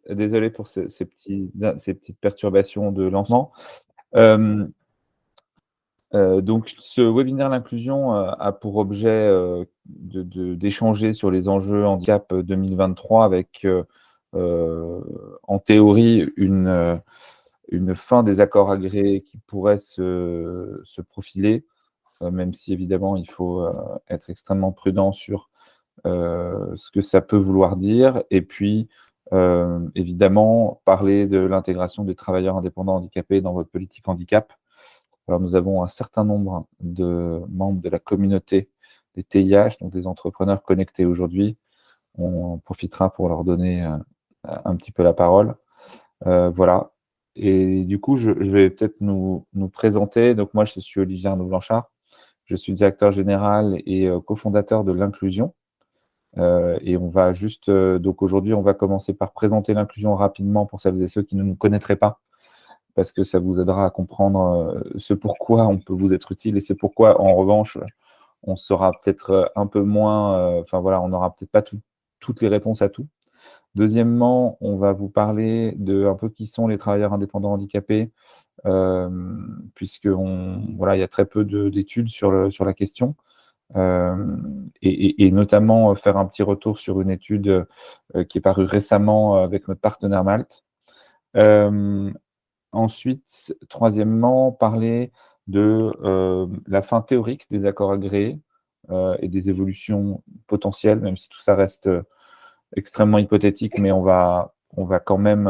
désolé pour ces petites perturbations de lancement. Hem, donc ce webinaire l'inclusion, a pour objet, d'échanger sur les enjeux handicap 2023 avec, en théorie une fin des accords agréés qui pourrait se profiler, même si évidemment il faut, être extrêmement prudent sur, ce que ça peut vouloir dire et puis, évidemment parler de l'intégration des travailleurs indépendants handicapés dans votre politique handicap. Alors nous avons un certain nombre de membres de la communauté des TIH, donc des entrepreneurs connectés aujourd'hui. On en profitera pour leur donner, un petit peu la parole. Voilà et du coup, je vais peut-être nous présenter. Donc moi, je suis Olivier Arnaud-Blanchard. Je suis directeur général et cofondateur de L'Inclusion. Et on va juste, donc aujourd'hui, on va commencer par présenter L'Inclusion rapidement pour celles et ceux qui ne nous connaîtraient pas, parce que ça vous aidera à comprendre ce pourquoi on peut vous être utile et c'est pourquoi, en revanche, on sera peut-être un peu moins, enfin voilà, on n'aura peut-être pas toutes les réponses à tout. Deuxièmement, on va vous parler de un peu qui sont les travailleurs indépendants handicapés, puisque voilà, il y a très peu d'études sur la question. Et notamment faire un petit retour sur une étude qui est parue récemment avec notre partenaire Malte. Ensuite, troisièmement, parler de la fin théorique des accords agréés et des évolutions potentielles, même si tout ça reste extrêmement hypothétique, mais on va quand même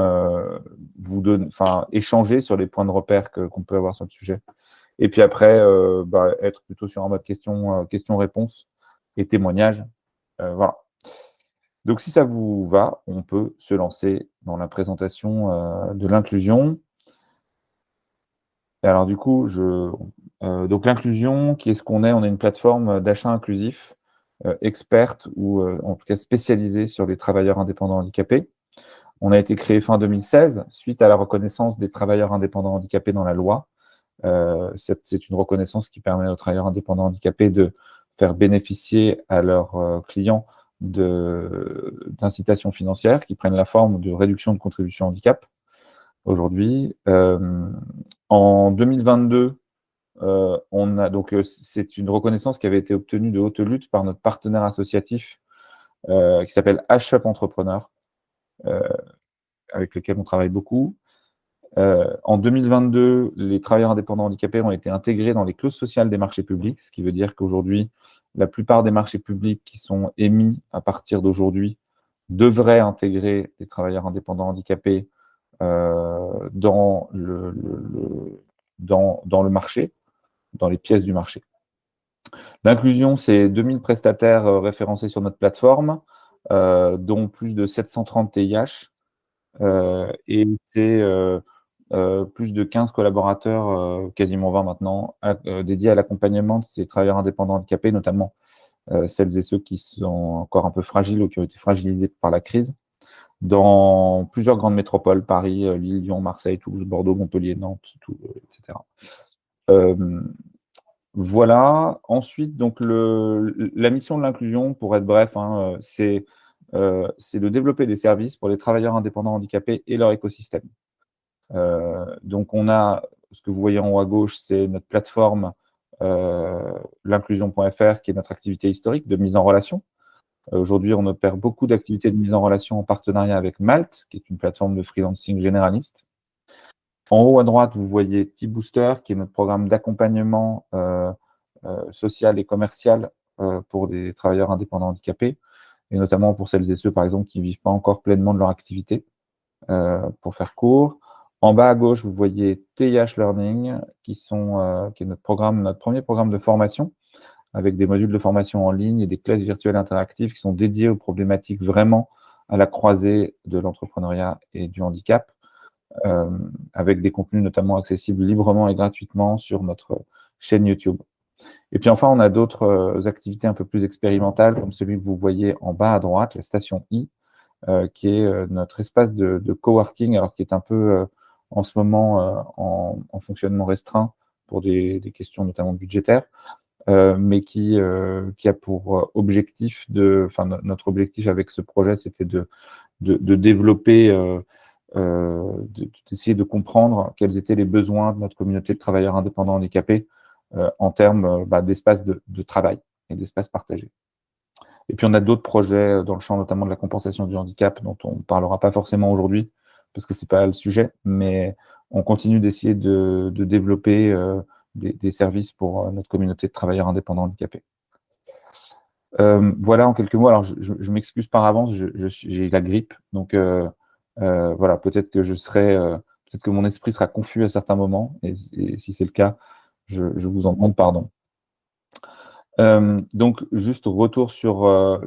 vous donner, enfin, échanger sur les points de repère qu'on peut avoir sur le sujet. Et puis après, être plutôt sur un mode question-réponse et témoignage. Voilà. Donc si ça vous va, on peut se lancer dans la présentation de l'inclusion. Alors du coup, donc l'inclusion, qui est ce qu'on est? On est une plateforme d'achat inclusif, experte ou en tout cas spécialisée sur les travailleurs indépendants handicapés. On a été créé fin 2016 suite à la reconnaissance des travailleurs indépendants handicapés dans la loi. C'est une reconnaissance qui permet aux travailleurs indépendants handicapés de faire bénéficier à leurs clients d'incitations financières qui prennent la forme de réduction de contribution handicap aujourd'hui. En 2022, on a donc c'est une reconnaissance qui avait été obtenue de haute lutte par notre partenaire associatif qui s'appelle H-Up Entrepreneur, avec lequel on travaille beaucoup. En 2022, les travailleurs indépendants handicapés ont été intégrés dans les clauses sociales des marchés publics, ce qui veut dire qu'aujourd'hui, la plupart des marchés publics qui sont émis à partir d'aujourd'hui devraient intégrer les travailleurs indépendants handicapés dans dans le marché, dans les pièces du marché. L'inclusion, c'est 2000 prestataires référencés sur notre plateforme, dont plus de 730 TIH, et c'est plus de 15 collaborateurs, quasiment 20 maintenant, dédiés à l'accompagnement de ces travailleurs indépendants handicapés, notamment celles et ceux qui sont encore un peu fragiles ou qui ont été fragilisés par la crise, dans plusieurs grandes métropoles, Paris, Lille, Lyon, Marseille, Toulouse, Bordeaux, Montpellier, Nantes, etc. Voilà. Ensuite, donc la mission de l'inclusion, pour être bref, hein, c'est de développer des services pour les travailleurs indépendants handicapés et leur écosystème. Donc on a, ce que vous voyez en haut à gauche, c'est notre plateforme l'inclusion.fr, qui est notre activité historique de mise en relation. Aujourd'hui, on opère beaucoup d'activités de mise en relation en partenariat avec Malte, qui est une plateforme de freelancing généraliste. En haut à droite, vous voyez T-Booster, qui est notre programme d'accompagnement social et commercial pour des travailleurs indépendants handicapés, et notamment pour celles et ceux, par exemple, qui ne vivent pas encore pleinement de leur activité, pour faire court. En bas à gauche, vous voyez TIH Learning, qui est notre premier programme de formation, avec des modules de formation en ligne et des classes virtuelles interactives qui sont dédiées aux problématiques vraiment à la croisée de l'entrepreneuriat et du handicap, avec des contenus notamment accessibles librement et gratuitement sur notre chaîne YouTube. Et puis enfin, on a d'autres activités un peu plus expérimentales, comme celui que vous voyez en bas à droite, la station I, qui est notre espace de coworking, alors qui est un peu en ce moment en fonctionnement restreint pour des questions notamment budgétaires, mais qui a pour objectif notre objectif avec ce projet, c'était de développer, d'essayer de comprendre quels étaient les besoins de notre communauté de travailleurs indépendants handicapés en termes d'espace de travail et d'espace partagé. Et puis on a d'autres projets dans le champ notamment de la compensation du handicap dont on ne parlera pas forcément aujourd'hui parce que ce n'est pas le sujet, mais on continue d'essayer de développer des services pour notre communauté de travailleurs indépendants handicapés. Voilà en quelques mots. Alors je m'excuse par avance, j'ai la grippe, donc voilà, peut-être que mon esprit sera confus à certains moments, et si c'est le cas, je vous en demande pardon. Donc juste retour sur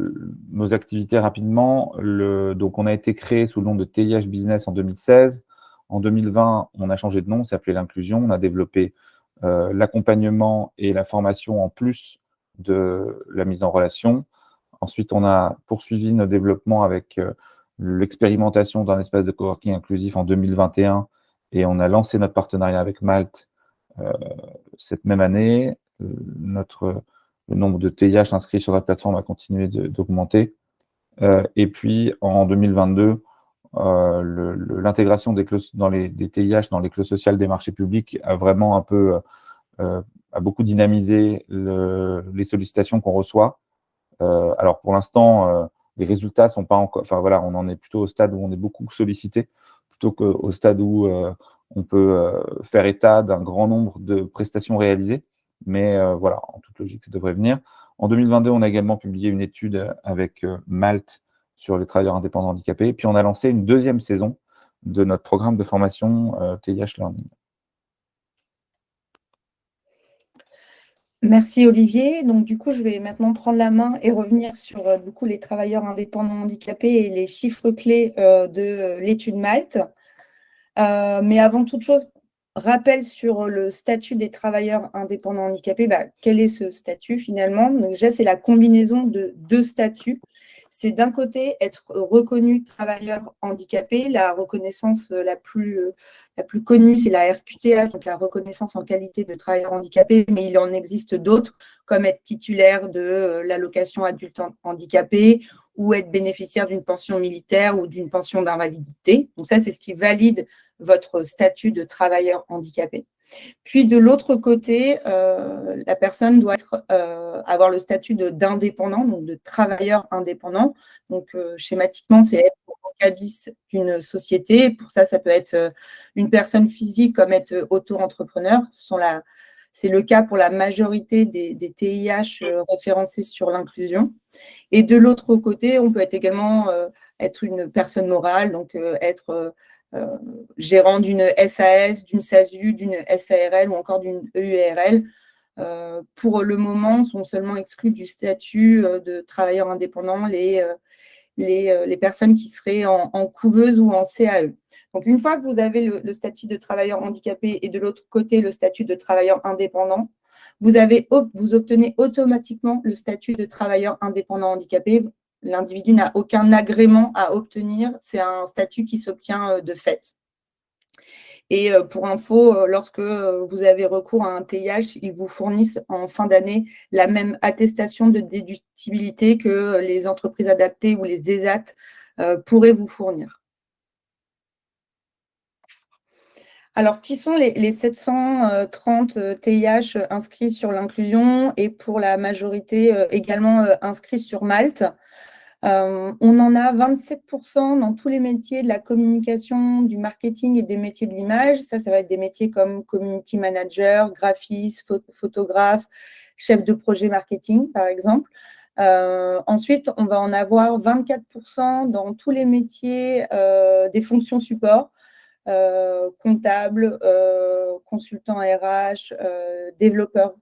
nos activités rapidement. Donc on a été créé sous le nom de TIH Business en 2016. En 2020, on a changé de nom, on s'est appelé l'Inclusion. On a développé l'accompagnement et la formation en plus de la mise en relation. Ensuite, on a poursuivi nos développements avec l'expérimentation d'un espace de coworking inclusif en 2021 et on a lancé notre partenariat avec Malte cette même année. Le nombre de TIH inscrits sur la plateforme a continué d'augmenter. Et puis, en 2022, l'intégration des TIH dans les clauses sociales des marchés publics a vraiment a beaucoup dynamisé les sollicitations qu'on reçoit. Alors, pour l'instant, les résultats sont pas encore… Enfin, voilà, on en est plutôt au stade où on est beaucoup sollicité, plutôt qu'au stade où on peut faire état d'un grand nombre de prestations réalisées. Mais voilà, en toute logique, ça devrait venir. En 2022, on a également publié une étude avec Malte sur les travailleurs indépendants handicapés. Puis, on a lancé une deuxième saison de notre programme de formation TIH Learning. Merci Olivier. Donc du coup, je vais maintenant prendre la main et revenir sur du coup, les travailleurs indépendants handicapés et les chiffres clés de l'étude Malte. Mais avant toute chose, rappel sur le statut des travailleurs indépendants handicapés. Quel est ce statut finalement? Donc, déjà, c'est la combinaison de deux statuts. C'est d'un côté être reconnu travailleur handicapé. La reconnaissance la plus connue, c'est la RQTH, donc la reconnaissance en qualité de travailleur handicapé, mais il en existe d'autres, comme être titulaire de l'allocation adulte handicapé ou être bénéficiaire d'une pension militaire ou d'une pension d'invalidité. Donc ça, c'est ce qui valide votre statut de travailleur handicapé. Puis de l'autre côté, la personne doit avoir le statut d'indépendant, donc de travailleur indépendant. Donc schématiquement, c'est être au cabis d'une société. Pour ça, ça peut être une personne physique comme être auto-entrepreneur. C'est le cas pour la majorité des TIH référencés sur l'inclusion. Et de l'autre côté, on peut être également être une personne morale, donc être gérant d'une SAS, d'une SASU, d'une SARL ou encore d'une EURL. Pour le moment, sont seulement exclus du statut de travailleur indépendant les personnes qui seraient en couveuse ou en CAE. Donc, une fois que vous avez le statut de travailleur handicapé et de l'autre côté le statut de travailleur indépendant, vous obtenez automatiquement le statut de travailleur indépendant handicapé. L'individu n'a aucun agrément à obtenir. C'est un statut qui s'obtient de fait. Et pour info, lorsque vous avez recours à un TIH, ils vous fournissent en fin d'année la même attestation de déductibilité que les entreprises adaptées ou les ESAT pourraient vous fournir. Alors, qui sont les 730 TIH inscrits sur l'inclusion et pour la majorité également inscrits sur Malte? On en a 27% dans tous les métiers de la communication, du marketing et des métiers de l'image. Ça va être des métiers comme community manager, graphiste, photographe, chef de projet marketing, par exemple. Ensuite, on va en avoir 24% dans tous les métiers des fonctions support, comptable, consultant RH, développeur,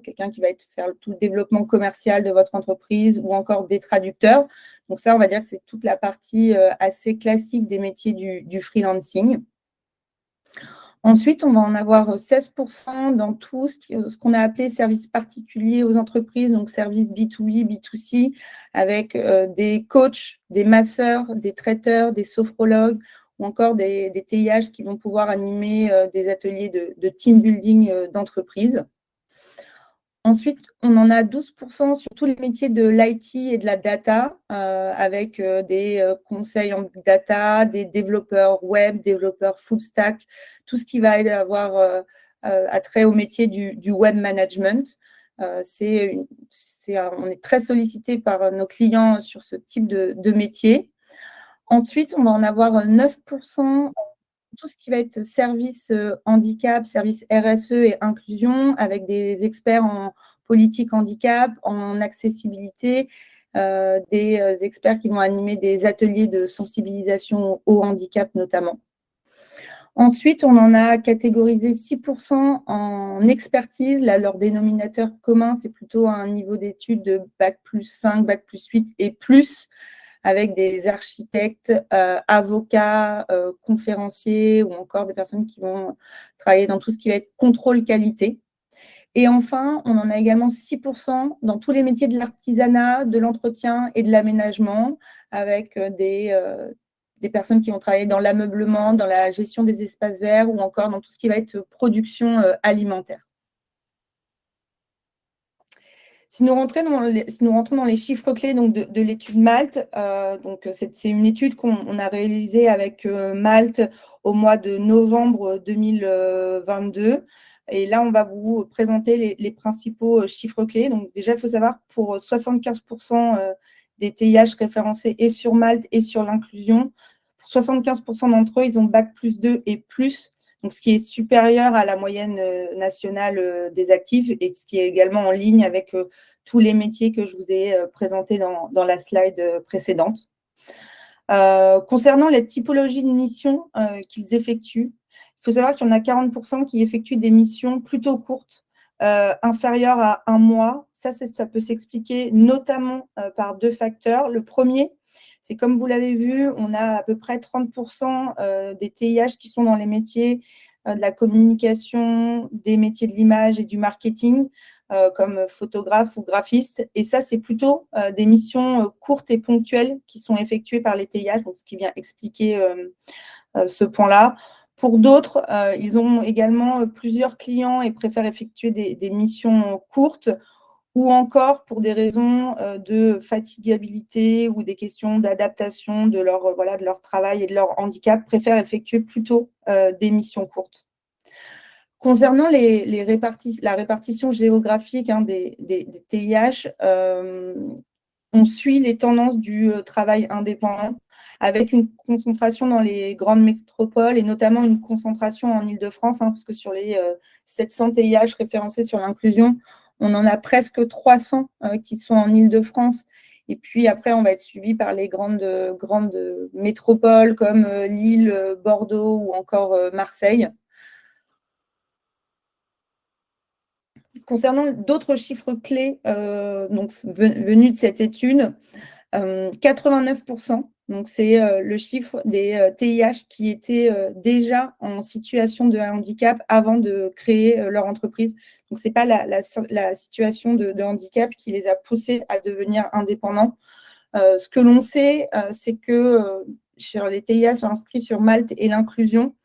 quelqu'un qui va faire tout le développement commercial de votre entreprise ou encore des traducteurs. Donc ça, on va dire que c'est toute la partie assez classique des métiers du freelancing. Ensuite, on va en avoir 16% dans tout ce qu'on a appelé services particuliers aux entreprises, donc services B2B, B2C, avec des coachs, des masseurs, des traiteurs, des sophrologues ou encore des TIH qui vont pouvoir animer des ateliers de team building d'entreprise. Ensuite, on en a 12% sur tous les métiers de l'IT et de la data, avec des conseils en big data, des développeurs web, développeurs full stack, tout ce qui va avoir attrait au métier du web management. On est très sollicité par nos clients sur ce type de métier. Ensuite, on va en avoir 9% tout ce qui va être service handicap, service RSE et inclusion, avec des experts en politique handicap, en accessibilité, des experts qui vont animer des ateliers de sensibilisation au handicap notamment. Ensuite, on en a catégorisé 6% en expertise. Là, leur dénominateur commun, c'est plutôt un niveau d'études de bac+5, bac+8 et plus, avec des architectes, avocats, conférenciers ou encore des personnes qui vont travailler dans tout ce qui va être contrôle qualité. Et enfin, on en a également 6% dans tous les métiers de l'artisanat, de l'entretien et de l'aménagement, avec des personnes qui vont travailler dans l'ameublement, dans la gestion des espaces verts ou encore dans tout ce qui va être production alimentaire. Si nous rentrons dans les chiffres clés donc de l'étude Malte, c'est une étude qu'on a réalisée avec Malte au mois de novembre 2022. Et là, on va vous présenter les principaux chiffres clés. Donc déjà, il faut savoir que pour 75% des TIH référencés et sur Malte et sur l'inclusion, pour 75% d'entre eux, ils ont bac+2 et plus. Donc, ce qui est supérieur à la moyenne nationale des actifs et ce qui est également en ligne avec tous les métiers que je vous ai présentés dans la slide précédente. Concernant les typologies de missions qu'ils effectuent, il faut savoir qu'il y en a 40% qui effectuent des missions plutôt courtes, inférieures à 1 mois. Ça peut s'expliquer notamment par 2 facteurs. Le premier, c'est comme vous l'avez vu, on a à peu près 30% des TIH qui sont dans les métiers de la communication, des métiers de l'image et du marketing, comme photographe ou graphiste. Et ça, c'est plutôt des missions courtes et ponctuelles qui sont effectuées par les TIH, donc ce qui vient expliquer ce point-là. Pour d'autres, ils ont également plusieurs clients et préfèrent effectuer des missions courtes ou encore pour des raisons de fatigabilité ou des questions d'adaptation de leur travail et de leur handicap, préfèrent effectuer plutôt des missions courtes. Concernant la répartition géographique des TIH, on suit les tendances du travail indépendant avec une concentration dans les grandes métropoles et notamment une concentration en Île-de-France, parce que sur les 700 TIH référencés sur l'inclusion, on en a presque 300 qui sont en Île-de-France. Et puis après, on va être suivi par les grandes métropoles comme Lille, Bordeaux ou encore Marseille. Concernant d'autres chiffres clés venus de cette étude, 89%, donc c'est le chiffre des TIH qui étaient déjà en situation de handicap avant de créer leur entreprise. Donc, ce n'est pas la situation de handicap qui les a poussés à devenir indépendants. Ce que l'on sait, c'est que sur les TIH inscrits sur Malte et l'inclusion,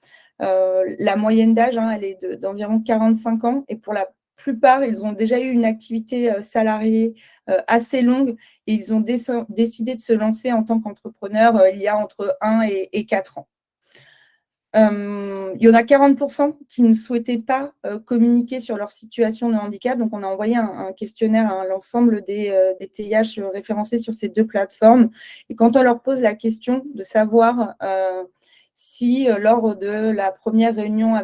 la moyenne d'âge, elle est d'environ 45 ans et pour la plupart, ils ont déjà eu une activité salariée assez longue et ils ont décidé de se lancer en tant qu'entrepreneur il y a entre 1 et 4 ans. Il y en a 40% qui ne souhaitaient pas communiquer sur leur situation de handicap. Donc, on a envoyé un questionnaire à l'ensemble des TIH référencés sur ces 2 plateformes. Et quand on leur pose la question de savoir si lors de la première réunion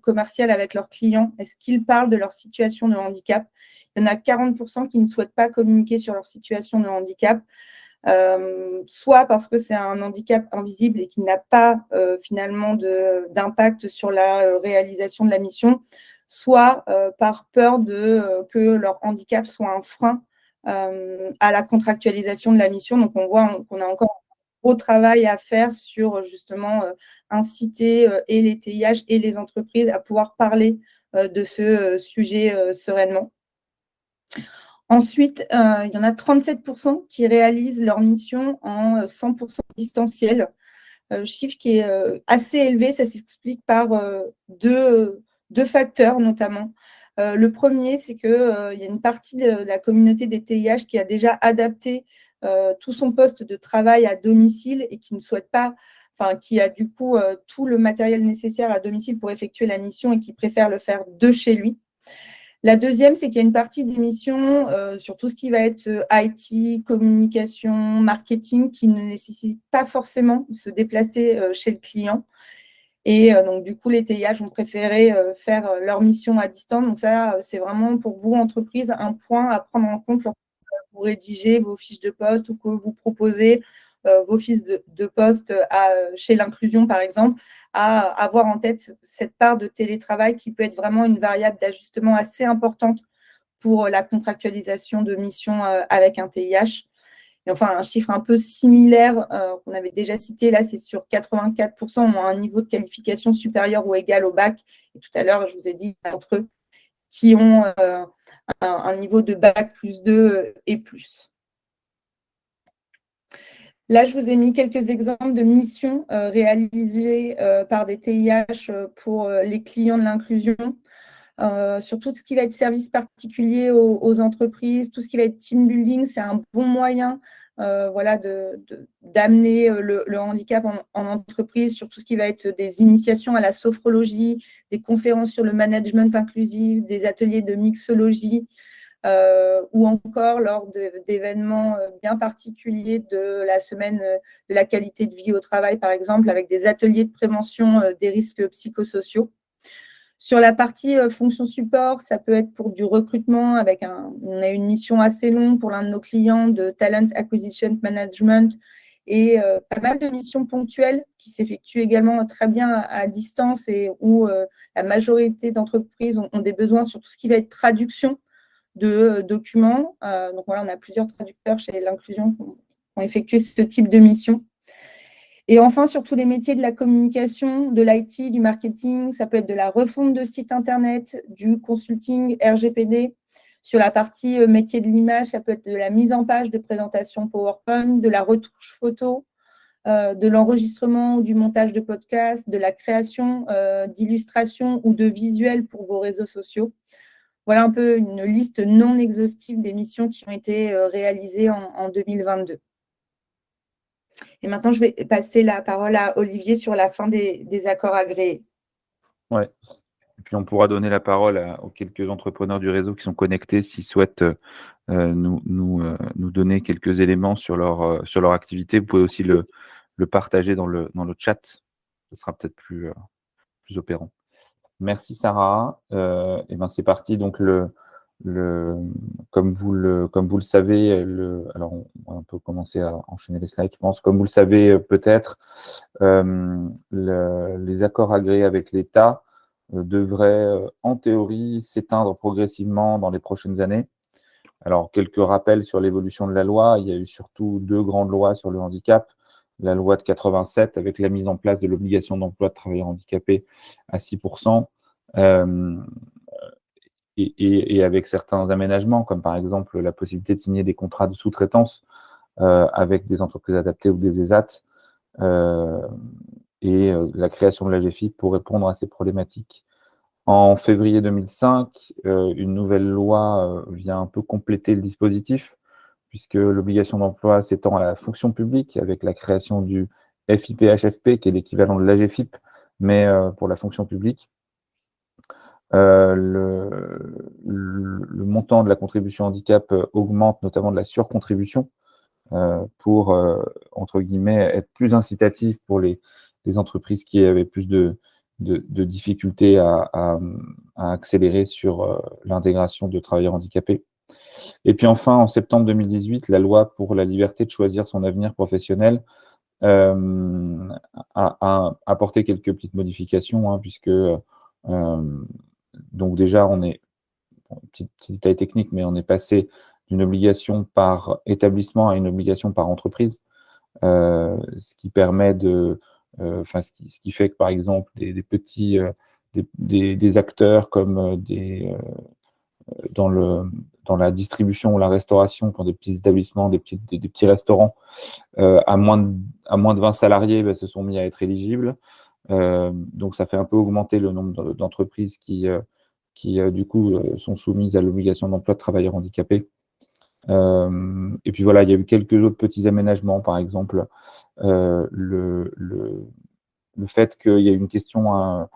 commerciale avec leurs clients, est-ce qu'ils parlent de leur situation de handicap, il y en a 40% qui ne souhaitent pas communiquer sur leur situation de handicap, soit parce que c'est un handicap invisible et qui n'a pas finalement d'impact sur la réalisation de la mission, soit par peur que leur handicap soit un frein à la contractualisation de la mission. Donc, on voit qu'on a encore gros travail à faire sur justement inciter et les TIH et les entreprises à pouvoir parler de ce sujet sereinement. Ensuite, il y en a 37% qui réalisent leur mission en 100% distanciel, chiffre qui est assez élevé. Ça s'explique par deux facteurs notamment. Le premier, c'est qu'il y a une partie de la communauté des TIH qui a déjà adapté tout son poste de travail à domicile et qui ne souhaite pas, enfin, qui a du coup tout le matériel nécessaire à domicile pour effectuer la mission et qui préfère le faire de chez lui. La deuxième, c'est qu'il y a une partie des missions sur tout ce qui va être IT, communication, marketing, qui ne nécessite pas forcément de se déplacer chez le client. Et donc, du coup, les TIH ont préféré faire leur mission à distance. Donc, ça, c'est vraiment pour vous, entreprise, un point à prendre en compte lorsque vous rédigez vos fiches de poste ou que vous proposez vos fiches de poste chez l'inclusion, par exemple, à avoir en tête cette part de télétravail qui peut être vraiment une variable d'ajustement assez importante pour la contractualisation de mission avec un TIH. Et enfin, un chiffre un peu similaire qu'on avait déjà cité, là, c'est sur 84% ont un niveau de qualification supérieur ou égal au bac. Et tout à l'heure, je vous ai dit entre eux qui ont un niveau de bac +2 et plus. Là, je vous ai mis quelques exemples de missions réalisées par des TIH pour les clients de l'inclusion. Sur tout ce qui va être service particulier aux entreprises, tout ce qui va être team building, c'est un bon moyen voilà, d'amener le handicap en entreprise, sur tout ce qui va être des initiations à la sophrologie, des conférences sur le management inclusif, des ateliers de mixologie, ou encore lors d'événements bien particuliers de la semaine de la qualité de vie au travail, par exemple, avec des ateliers de prévention des risques psychosociaux. Sur la partie fonction support, ça peut être pour du recrutement, on a une mission assez longue pour l'un de nos clients de Talent Acquisition Management et pas mal de missions ponctuelles qui s'effectuent également très bien à distance et où la majorité d'entreprises ont des besoins sur tout ce qui va être traduction de documents. Donc voilà, on a plusieurs traducteurs chez l'inclusion qui ont effectué ce type de mission. Et enfin, sur tous les métiers de la communication, de l'IT, du marketing, ça peut être de la refonte de site internet, du consulting RGPD. Sur la partie métier de l'image, ça peut être de la mise en page de présentation PowerPoint, de la retouche photo, de l'enregistrement ou du montage de podcasts, de la création d'illustrations ou de visuels pour vos réseaux sociaux. Voilà un peu une liste non exhaustive des missions qui ont été réalisées en 2022. Et maintenant, je vais passer la parole à Olivier sur la fin des accords agréés. Ouais. Et puis, on pourra donner la parole aux quelques entrepreneurs du réseau qui sont connectés s'ils souhaitent nous donner quelques éléments sur leur activité. Vous pouvez aussi le partager dans le chat. Ce sera peut-être plus opérant. Merci Sarah. Et ben c'est parti. Donc comme vous le savez, alors on peut commencer à enchaîner les slides, je pense. Comme vous le savez peut-être, les accords agréés avec l'État devraient en théorie s'éteindre progressivement dans les prochaines années. Alors, quelques rappels sur l'évolution de la loi. Il y a eu surtout 2 grandes lois sur le handicap. La loi de 87 avec la mise en place de l'obligation d'emploi de travailleurs handicapés à 6%, et avec certains aménagements, comme par exemple la possibilité de signer des contrats de sous-traitance avec des entreprises adaptées ou des ESAT, et la création de la GFIP pour répondre à ces problématiques. En février 2005, une nouvelle loi vient un peu compléter le dispositif, puisque l'obligation d'emploi s'étend à la fonction publique avec la création du FIPHFP, qui est l'équivalent de l'AGFIP, mais pour la fonction publique. Le montant de la contribution handicap augmente, notamment de la surcontribution, pour, entre guillemets, être plus incitatif pour les entreprises qui avaient plus de difficultés à accélérer sur l'intégration de travailleurs handicapés. Et puis enfin, en septembre 2018, la loi pour la liberté de choisir son avenir professionnel a apporté quelques petites modifications, hein, puisque donc déjà, on est, petit détail technique, mais on est passé d'une obligation par établissement à une obligation par entreprise, ce qui permet ce qui fait que par exemple des petits des acteurs comme dans la distribution ou la restauration, pour des petits établissements, des petits restaurants à moins de 20 salariés, se sont mis à être éligibles. Donc ça fait un peu augmenter le nombre d'entreprises qui qui du coup, sont soumises à l'obligation d'emploi de travailleurs handicapés. Et puis voilà, il y a eu quelques autres petits aménagements, par exemple, le fait qu'il y a une question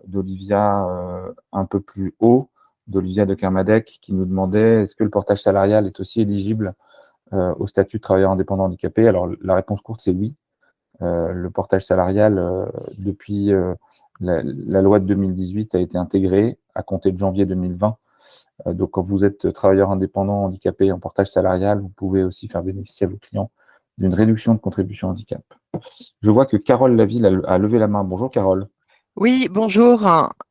d'Olivia un peu plus haut, d'Olivia de Kermadec, qui nous demandait est-ce que le portage salarial est aussi éligible au statut de travailleur indépendant handicapé. Alors la réponse courte, c'est oui. Le portage salarial, depuis la loi de 2018, a été intégré à compter de janvier 2020. Donc, quand vous êtes travailleur indépendant handicapé en portage salarial, vous pouvez aussi faire bénéficier à vos clients d'une réduction de contribution handicap. Je vois que Carole Laville a levé la main. Bonjour Carole. Oui, bonjour.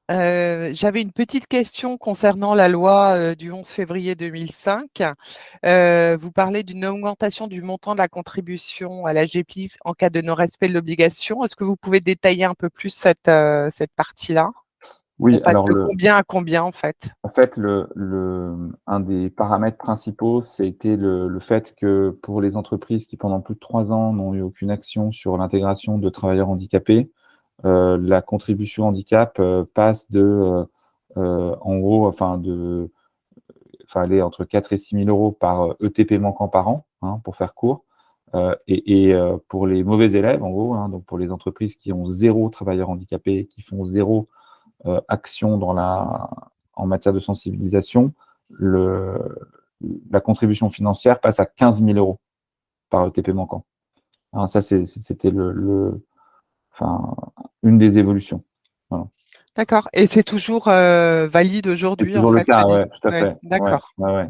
J'avais une petite question concernant la loi du 11 février 2005. Vous parlez d'une augmentation du montant de la contribution à la GPIF en cas de non-respect de l'obligation. Est-ce que vous pouvez détailler un peu plus cette partie-là? On Oui, passe alors de combien à combien en fait? en fait, un des paramètres principaux, c'était le fait que pour les entreprises qui, pendant plus de 3 ans, n'ont eu aucune action sur l'intégration de travailleurs handicapés, la contribution handicap passe en gros, aller entre 4 et 6 000 euros par ETP manquant par an, hein, pour faire court. Pour les mauvais élèves, en gros, hein, donc pour les entreprises qui ont 0 travailleurs handicapés, qui font 0 action en matière de sensibilisation, la contribution financière passe à 15 000 euros par ETP manquant. Hein, ça, c'était une des évolutions. Voilà. D'accord. Et c'est toujours valide C'est aujourd'hui en toujours le fait, cas, ouais, tout à Ouais, fait. Ouais, d'accord. ouais, ouais.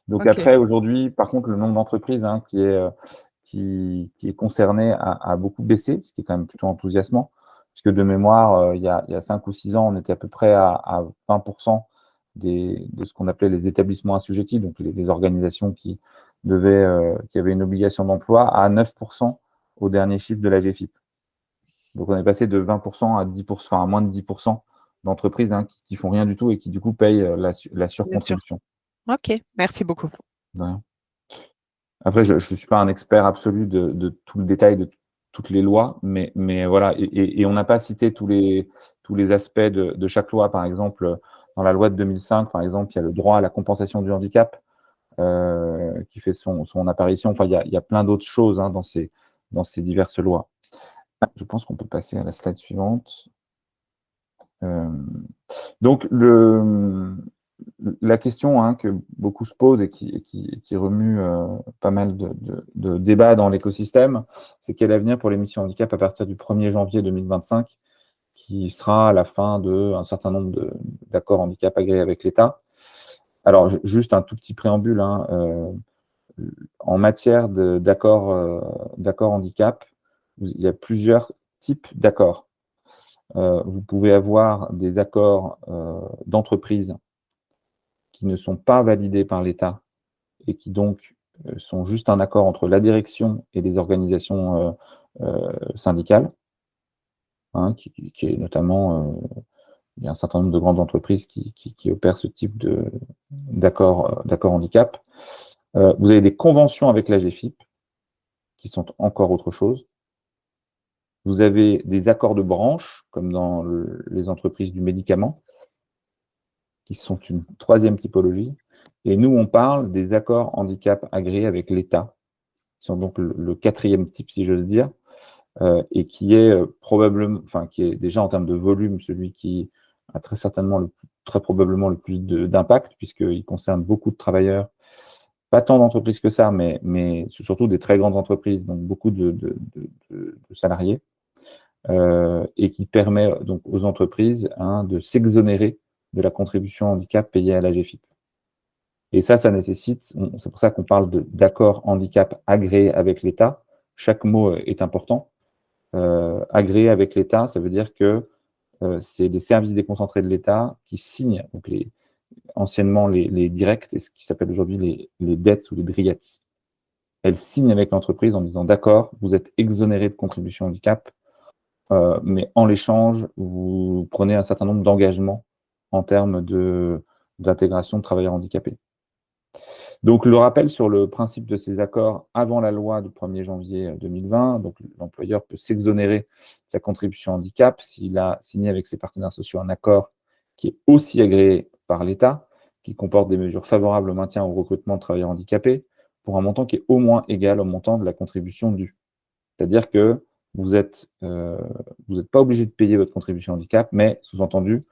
Donc Ok. après, aujourd'hui, par contre, le nombre d'entreprises, hein, qui est concerné a beaucoup baissé, ce qui est quand même plutôt enthousiasmant, puisque de mémoire, il y a 5 ou 6 ans, on était à peu près à 20% de ce qu'on appelait les établissements assujettis, donc les organisations qui avaient une obligation d'emploi, à 9% au dernier chiffre de la GFIP. Donc on est passé de 20% à 10%, enfin à moins de 10% d'entreprises, hein, qui font rien du tout et qui du coup payent la Bien sûr. surcontribution. Ok. Merci beaucoup. De rien. Après, je ne suis pas un expert absolu de tout le détail de toutes les lois, mais voilà. Et on n'a pas cité tous les aspects de chaque loi. Par exemple, dans la loi de 2005, par exemple, il y a le droit à la compensation du handicap qui fait son apparition. Enfin, il y a plein d'autres choses, hein, dans ces diverses lois. Je pense qu'on peut passer à la slide suivante. Donc, la question, hein, que beaucoup se posent et qui remue pas mal de débats dans l'écosystème, c'est quel avenir pour les missions handicap à partir du 1er janvier 2025, qui sera la fin d'un certain nombre d'accords handicap agréés avec l'État. Alors, juste un tout petit préambule, hein, en matière d'accords handicap, il y a plusieurs types d'accords. Vous pouvez avoir des accords d'entreprise qui ne sont pas validés par l'État et qui donc sont juste un accord entre la direction et les organisations syndicales, hein, qui est notamment, il y a un certain nombre de grandes entreprises qui opèrent ce type d'accord handicap. Vous avez des conventions avec la GFIP, qui sont encore autre chose. Vous avez des accords de branche, comme dans les entreprises du médicament, qui sont une troisième typologie. Et nous, on parle des accords handicap agréés avec l'État, qui sont donc le quatrième type, si j'ose dire, et qui est probablement, enfin, qui est déjà en termes de volume, celui qui a très probablement le plus d'impact, puisqu'il concerne beaucoup de travailleurs, pas tant d'entreprises que ça, mais surtout des très grandes entreprises, donc beaucoup de salariés, et qui permet donc aux entreprises, hein, de s'exonérer de la contribution handicap payée à la GFIP. Et ça nécessite, c'est pour ça qu'on parle d'accord handicap agréé avec l'État. Chaque mot est important. Agréé avec l'État, ça veut dire que c'est les services déconcentrés de l'État qui signent, donc anciennement les directs, et ce qui s'appelle aujourd'hui les dettes ou les DRIETS. Elles signent avec l'entreprise en disant d'accord, vous êtes exonéré de contribution handicap, mais en l'échange, vous prenez un certain nombre d'engagements en termes d'intégration de travailleurs handicapés. Donc, le rappel sur le principe de ces accords avant la loi du 1er janvier 2020, donc l'employeur peut s'exonérer de sa contribution handicap s'il a signé avec ses partenaires sociaux un accord qui est aussi agréé par l'État, qui comporte des mesures favorables au maintien ou au recrutement de travailleurs handicapés, pour un montant qui est au moins égal au montant de la contribution due. C'est-à-dire que vous n'êtes pas obligé de payer votre contribution handicap, mais sous-entendu,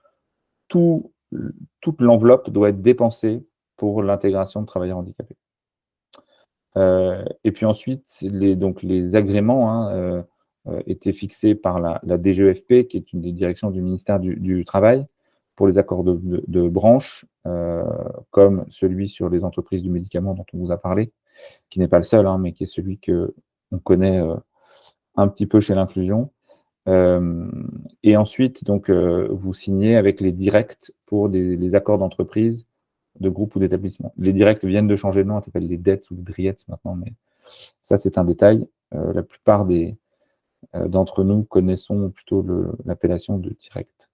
toute l'enveloppe doit être dépensée pour l'intégration de travailleurs handicapés. Et puis ensuite, les agréments étaient fixés par la DGEFP, qui est une des directions du ministère du Travail, pour les accords de branche, comme celui sur les entreprises du médicament dont on vous a parlé, qui n'est pas le seul, mais qui est celui qu'on connaît un petit peu chez l'inclusion. Et ensuite, vous signez avec les directs pour les accords d'entreprise, de groupe ou d'établissement. Les directs viennent de changer de nom, elles s'appellent les dettes ou les DRIET maintenant, mais ça, c'est un détail. La plupart d'entre nous connaissons plutôt l'appellation de direct.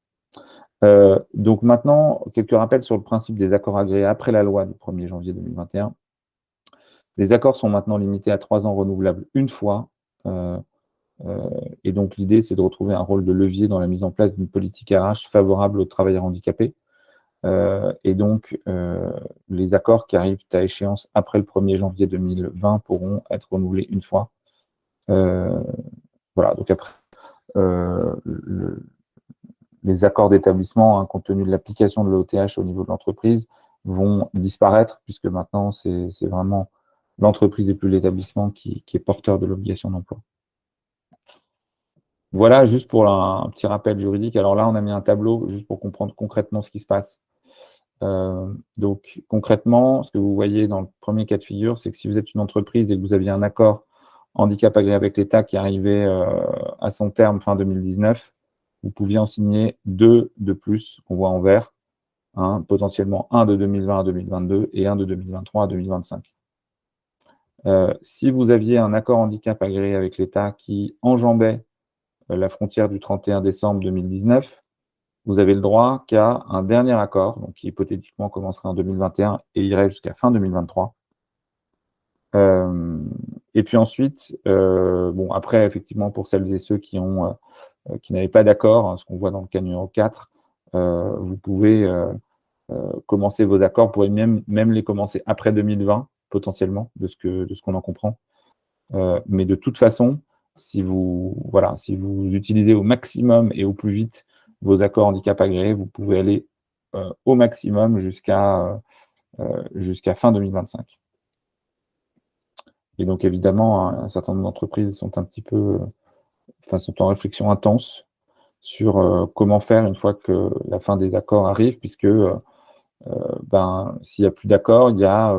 Donc maintenant, quelques rappels sur le principe des accords agréés après la loi du 1er janvier 2021. Les accords sont maintenant limités à 3 ans renouvelables une fois. Et donc l'idée, c'est de retrouver un rôle de levier dans la mise en place d'une politique RH favorable aux travailleurs handicapés. Et donc, les accords qui arrivent à échéance après le 1er janvier 2020 pourront être renouvelés une fois. Voilà, donc après, les accords d'établissement, compte tenu de l'application de l'OTH au niveau de l'entreprise, vont disparaître, puisque maintenant, c'est vraiment l'entreprise et plus l'établissement qui est porteur de l'obligation d'emploi. Voilà, juste pour un petit rappel juridique. Alors là, on a mis un tableau juste pour comprendre concrètement ce qui se passe. Donc, concrètement, ce que vous voyez dans le premier cas de figure, c'est que si vous êtes une entreprise et que vous aviez un accord handicap agréé avec l'État qui arrivait à son terme fin 2019, vous pouviez en signer 2 de plus, qu'on voit en vert, potentiellement un de 2020 à 2022 et un de 2023 à 2025. Si vous aviez un accord handicap agréé avec l'État qui enjambait la frontière du 31 décembre 2019, vous avez le droit qu'à un dernier accord, donc qui hypothétiquement commencerait en 2021 et irait jusqu'à fin 2023. Et puis ensuite, après, effectivement, pour celles et ceux qui n'avaient pas d'accord, ce qu'on voit dans le cas numéro 4, vous pouvez commencer vos accords, vous pourrez même les commencer après 2020, potentiellement, de ce qu'on en comprend. Mais de toute façon, si vous utilisez au maximum et au plus vite vos accords handicap agréés, vous pouvez aller au maximum jusqu'à fin 2025. Et donc, évidemment, un certain nombre d'entreprises sont sont en réflexion intense sur comment faire une fois que la fin des accords arrive, puisque s'il n'y a plus d'accord, il y a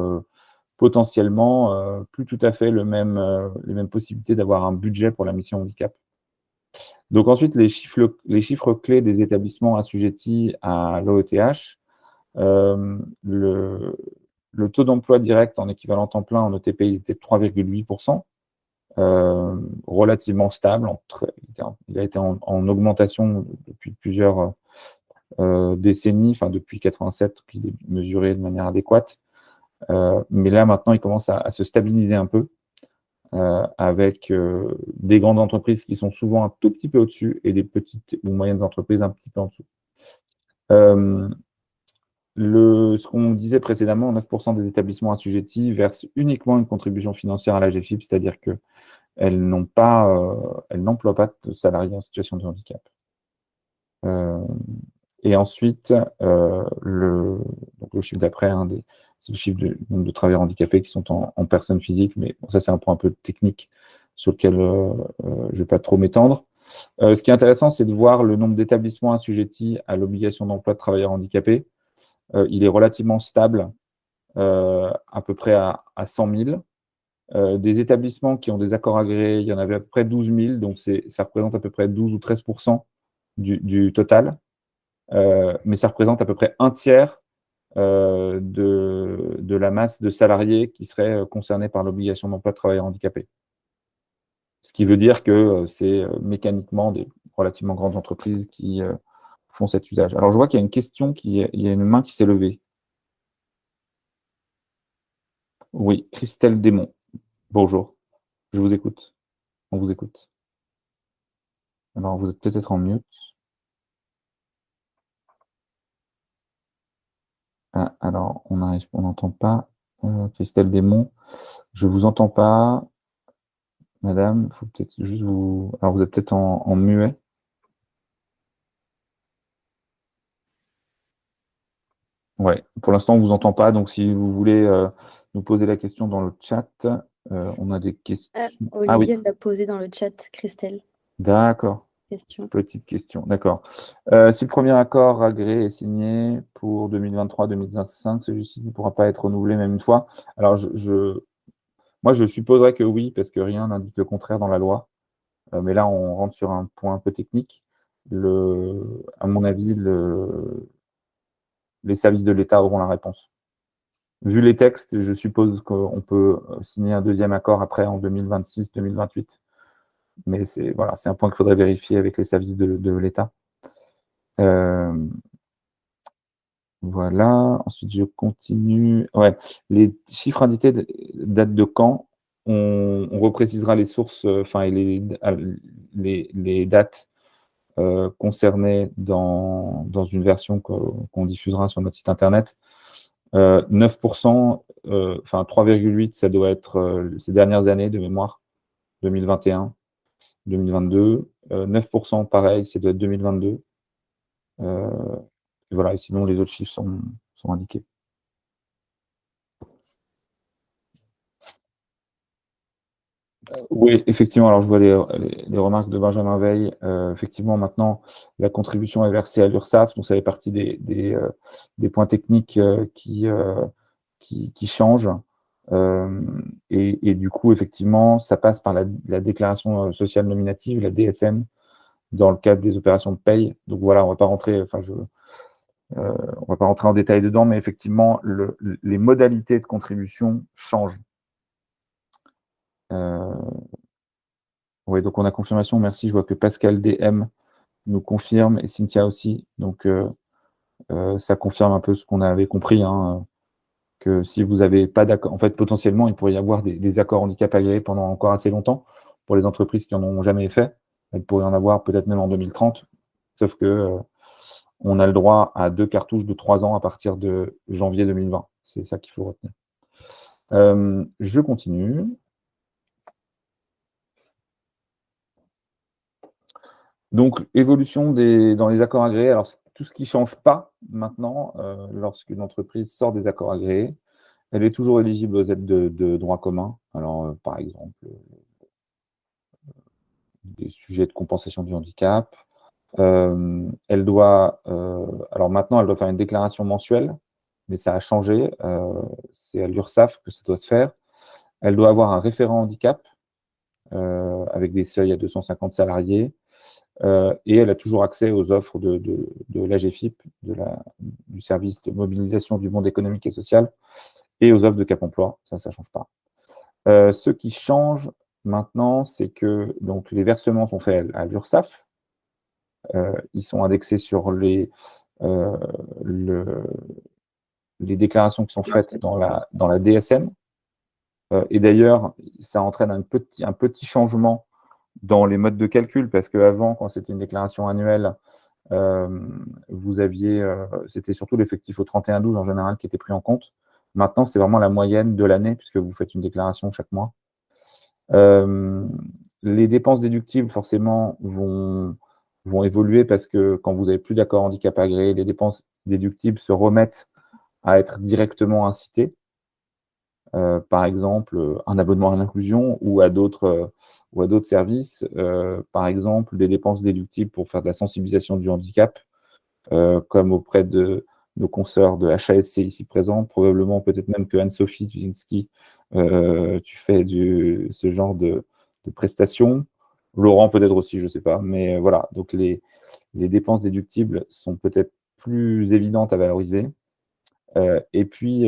potentiellement plus tout à fait les mêmes possibilités d'avoir un budget pour la mission handicap. Donc ensuite, les chiffres clés des établissements assujettis à l'OETH, le taux d'emploi direct en équivalent temps plein en ETP il était de 3,8%, relativement stable. Il a été en augmentation depuis plusieurs décennies, enfin depuis 87, qu'il est mesuré de manière adéquate. Mais là, maintenant, il commence à se stabiliser un peu, avec des grandes entreprises qui sont souvent un tout petit peu au-dessus et des petites ou moyennes entreprises un petit peu en dessous. Ce qu'on disait précédemment, 9% des établissements assujettis versent uniquement une contribution financière à la GFIP, c'est-à-dire qu'elles n'emploient pas de salariés en situation de handicap. Et ensuite, le chiffre d'après, c'est le chiffre du nombre de travailleurs handicapés qui sont en personnes physiques, mais bon, ça c'est un point un peu technique sur lequel je ne vais pas trop m'étendre. Ce qui est intéressant, c'est de voir le nombre d'établissements assujettis à l'obligation d'emploi de travailleurs handicapés. Il est relativement stable, à peu près à 100 000. Des établissements qui ont des accords agréés, il y en avait à peu près 12 000, donc ça représente à peu près 12 ou 13% du total. Mais ça représente à peu près un tiers de la masse de salariés qui seraient concernés par l'obligation d'emploi de travailleurs handicapés. Ce qui veut dire que c'est mécaniquement des relativement grandes entreprises qui font cet usage. Alors, je vois qu'il y a une question, il y a une main qui s'est levée. Oui, Christelle Desmond. Bonjour, je vous écoute. On vous écoute. Alors, vous êtes peut-être en mute. Alors, on n'entend pas. Christelle Desmonts, je ne vous entends pas. Madame, il faut peut-être juste vous... Alors, vous êtes peut-être en muet. Ouais, pour l'instant, on ne vous entend pas. Donc, si vous voulez nous poser la question dans le chat, on a des questions. Ah oui, Olivier l'a posé dans le chat, Christelle. d'accord. Question. Petite question, d'accord. Si le premier accord agréé est signé pour 2023-2025, celui-ci ne pourra pas être renouvelé même une fois. Alors, moi, je supposerais que oui, parce que rien n'indique le contraire dans la loi. Mais là, on rentre sur un point un peu technique. À mon avis, les services de l'État auront la réponse. Vu les textes, je suppose qu'on peut signer un deuxième accord après en 2026-2028. Mais c'est un point qu'il faudrait vérifier avec les services de l'État. Voilà. Ensuite, je continue. Ouais. Les chiffres indiqués datent de quand? On reprécisera les sources, et les dates concernées dans une version qu'on diffusera sur notre site internet. 9%, 3,8%, ça doit être ces dernières années de mémoire, 2021, 2022. 9%, pareil, ça doit être 2022. Voilà, et sinon, les autres chiffres sont indiqués. Oui, effectivement, alors je vois les remarques de Benjamin Veil. Effectivement, maintenant, la contribution est versée à l'URSSAF, donc ça fait partie des points techniques qui changent. Et du coup, effectivement, ça passe par la déclaration sociale nominative, la DSN, dans le cadre des opérations de paye. Donc voilà, on va pas rentrer, on va pas rentrer en détail dedans, mais effectivement, les modalités de contribution changent. Oui, donc on a confirmation, merci. Je vois que Pascal DM nous confirme et Cynthia aussi. Donc ça confirme un peu ce qu'on avait compris, hein, que si vous n'avez pas d'accord, en fait, potentiellement, il pourrait y avoir des accords handicap agréés pendant encore assez longtemps pour les entreprises qui n'en ont jamais fait. Elles pourraient en avoir peut-être même en 2030, sauf que on a le droit à 2 cartouches de 3 ans à partir de janvier 2020. C'est ça qu'il faut retenir. Je continue. Donc, évolution dans les accords agréés. Alors, tout ce qui ne change pas maintenant, lorsqu'une entreprise sort des accords agréés, elle est toujours éligible aux aides de droit commun. Alors, par exemple, des sujets de compensation du handicap. Elle doit, alors maintenant, elle doit faire une déclaration mensuelle, mais ça a changé. C'est à l'URSSAF que ça doit se faire. Elle doit avoir un référent handicap avec des seuils à 250 salariés. Et elle a toujours accès aux offres de l'AGFIP, du service de mobilisation du monde économique et social, et aux offres de Cap Emploi. Ça ne change pas. Ce qui change maintenant, c'est que donc, les versements sont faits à l'URSSAF. Ils sont indexés sur les déclarations qui sont faites dans la DSN. Et d'ailleurs, ça entraîne un petit changement dans les modes de calcul, parce qu'avant, quand c'était une déclaration annuelle, vous aviez, c'était surtout l'effectif au 31/12 en général qui était pris en compte. Maintenant, c'est vraiment la moyenne de l'année, puisque vous faites une déclaration chaque mois. Les dépenses déductibles, forcément, vont évoluer, parce que quand vous n'avez plus d'accord handicap agréé, les dépenses déductibles se remettent à être directement incitées. Par exemple, un abonnement à l'inclusion ou à d'autres services, par exemple, des dépenses déductibles pour faire de la sensibilisation du handicap, comme auprès de nos consoeurs de HASC ici présents, probablement peut-être même que Anne-Sophie Tuzinski, tu fais ce genre de prestations. Laurent peut-être aussi, je ne sais pas. Mais voilà, donc les dépenses déductibles sont peut-être plus évidentes à valoriser. Et puis,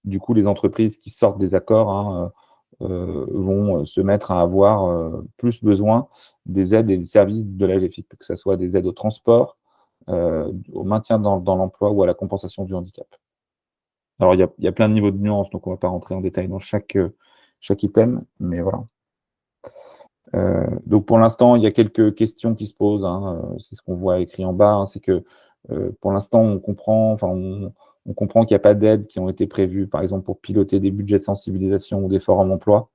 du coup, les entreprises qui sortent des accords, hein, vont se mettre à avoir plus besoin des aides et des services de la l'AGFIP, que ce soit des aides au transport, au maintien dans l'emploi ou à la compensation du handicap. Alors, il y a plein de niveaux de nuances, donc on ne va pas rentrer en détail dans chaque item, mais voilà. Donc, pour l'instant, il y a quelques questions qui se posent, hein, c'est ce qu'on voit écrit en bas, hein, c'est que Pour l'instant, on comprend qu'il n'y a pas d'aides qui ont été prévues, par exemple, pour piloter des budgets de sensibilisation ou des forums emploi,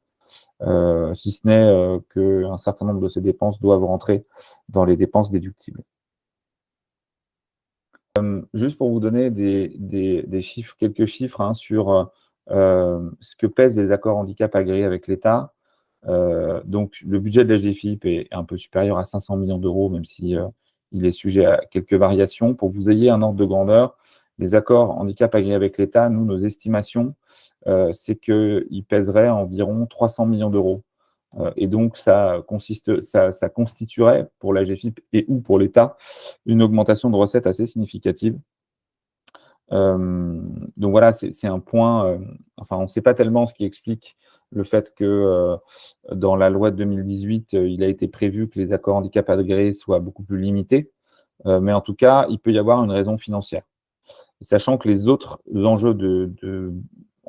si ce n'est qu'un certain nombre de ces dépenses doivent rentrer dans les dépenses déductibles. Juste pour vous donner des chiffres, quelques chiffres hein, sur ce que pèsent les accords handicap agréés avec l'État. Donc, le budget de la GFIP est un peu supérieur à 500 millions d'euros, même si il est sujet à quelques variations. Pour que vous ayez un ordre de grandeur, les accords handicap agréés avec l'État, nous, nos estimations, c'est qu'ils pèseraient environ 300 millions d'euros. Et donc, ça constituerait pour la GFIP et ou pour l'État une augmentation de recettes assez significative. Donc voilà, c'est un point, on ne sait pas tellement ce qui explique le fait que dans la loi de 2018, il a été prévu que les accords handicap agréés soient beaucoup plus limités, mais en tout cas, il peut y avoir une raison financière. Sachant que les autres enjeux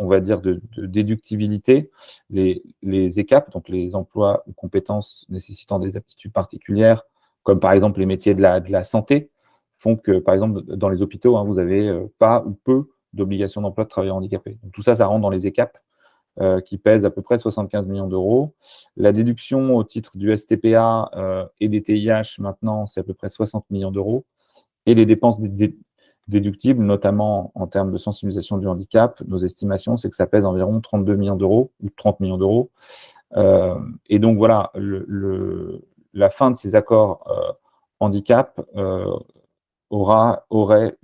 on va dire, de déductibilité, les ECAP, donc les emplois ou compétences nécessitant des aptitudes particulières, comme par exemple les métiers de la santé, font que, par exemple, dans les hôpitaux, hein, vous n'avez pas ou peu d'obligation d'emploi de travailleurs handicapés. Donc, tout ça, ça rentre dans les ECAP, qui pèsent à peu près 75 millions d'euros. La déduction au titre du STPA et des TIH, maintenant, c'est à peu près 60 millions d'euros. Et les dépenses déductibles, notamment en termes de sensibilisation du handicap, nos estimations, c'est que ça pèse environ 32 millions d'euros ou 30 millions d'euros. Et donc, voilà, la fin de ces accords handicap aurait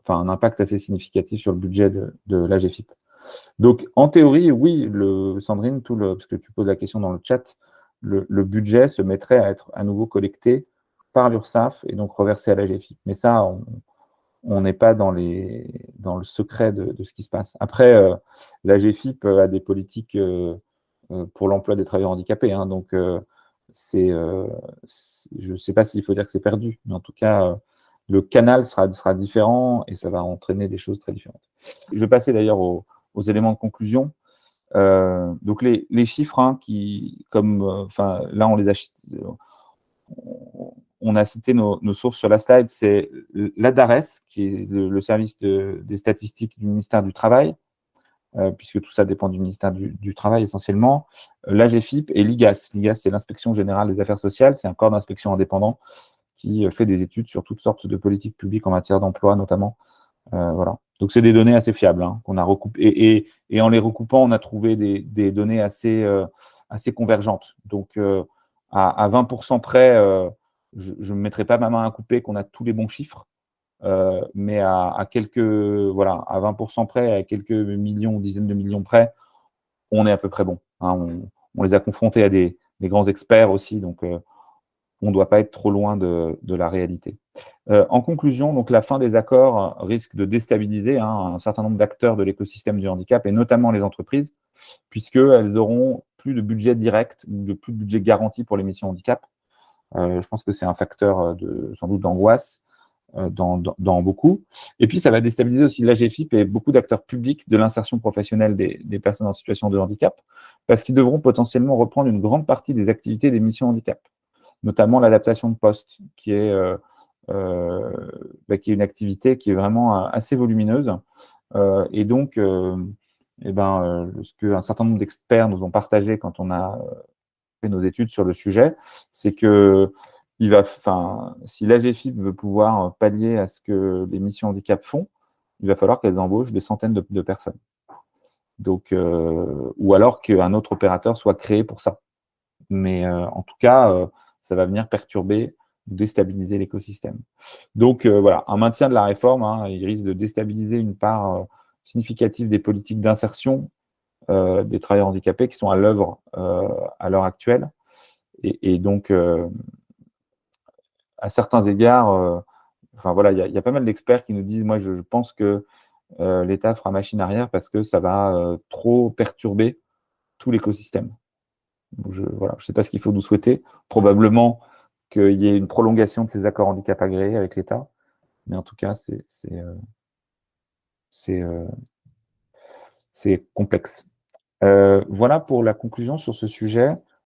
un impact assez significatif sur le budget de la GFIP. Donc, en théorie, oui, Sandrine, parce que tu poses la question dans le chat, le budget se mettrait à être à nouveau collecté par l'URSSAF et donc reversé à la GFIP. Mais ça, on n'est pas dans le secret de ce qui se passe. Après, la GFIP a des politiques pour l'emploi des travailleurs handicapés. Hein, donc, je ne sais pas s'il faut dire que c'est perdu, mais en tout cas, le canal sera différent et ça va entraîner des choses très différentes. Je vais passer d'ailleurs aux éléments de conclusion. Donc, les chiffres, hein, là, on a cité nos sources sur la slide, c'est l'ADARES, qui est le service des statistiques du ministère du Travail, puisque tout ça dépend du ministère du Travail essentiellement, l'AGFIP et l'IGAS. L'IGAS, c'est l'Inspection générale des affaires sociales, c'est un corps d'inspection indépendant qui fait des études sur toutes sortes de politiques publiques en matière d'emploi notamment. Voilà. Donc, c'est des données assez fiables hein, qu'on a recoupées. Et en les recoupant, on a trouvé des données assez convergentes. Donc, à 20% près, je ne me mettrai pas ma main à couper qu'on a tous les bons chiffres. Mais à 20% près, à quelques millions ou dizaines de millions près, on est à peu près bon. Hein. On les a confrontés à des grands experts aussi, donc on ne doit pas être trop loin de la réalité. En conclusion, donc la fin des accords risque de déstabiliser un certain nombre d'acteurs de l'écosystème du handicap, et notamment les entreprises, puisqu'elles auront plus de budget direct, plus de budget garanti pour les missions handicap. Je pense que c'est un facteur sans doute d'angoisse dans beaucoup. Et puis, ça va déstabiliser aussi l'AGFIP et beaucoup d'acteurs publics de l'insertion professionnelle des personnes en situation de handicap, parce qu'ils devront potentiellement reprendre une grande partie des activités des missions handicap, notamment l'adaptation de poste, qui est une activité qui est vraiment assez volumineuse. Et donc, ce qu'un certain nombre d'experts nous ont partagé quand on a fait nos études sur le sujet, c'est que si l'AGFIP veut pouvoir pallier à ce que les missions handicap font, il va falloir qu'elles embauchent des centaines de personnes. Donc, ou alors qu'un autre opérateur soit créé pour ça. Mais en tout cas, ça va venir perturber, déstabiliser l'écosystème. Donc, voilà, un maintien de la réforme, hein, il risque de déstabiliser une part significative des politiques d'insertion des travailleurs handicapés qui sont à l'œuvre à l'heure actuelle. Et donc, à certains égards, il y a pas mal d'experts qui nous disent, moi, je pense que l'État fera machine arrière parce que ça va trop perturber tout l'écosystème. Je ne sais pas ce qu'il faut nous souhaiter. Probablement qu'il y ait une prolongation de ces accords handicap agréés avec l'État. Mais en tout cas, c'est complexe. Voilà pour la conclusion sur ce sujet.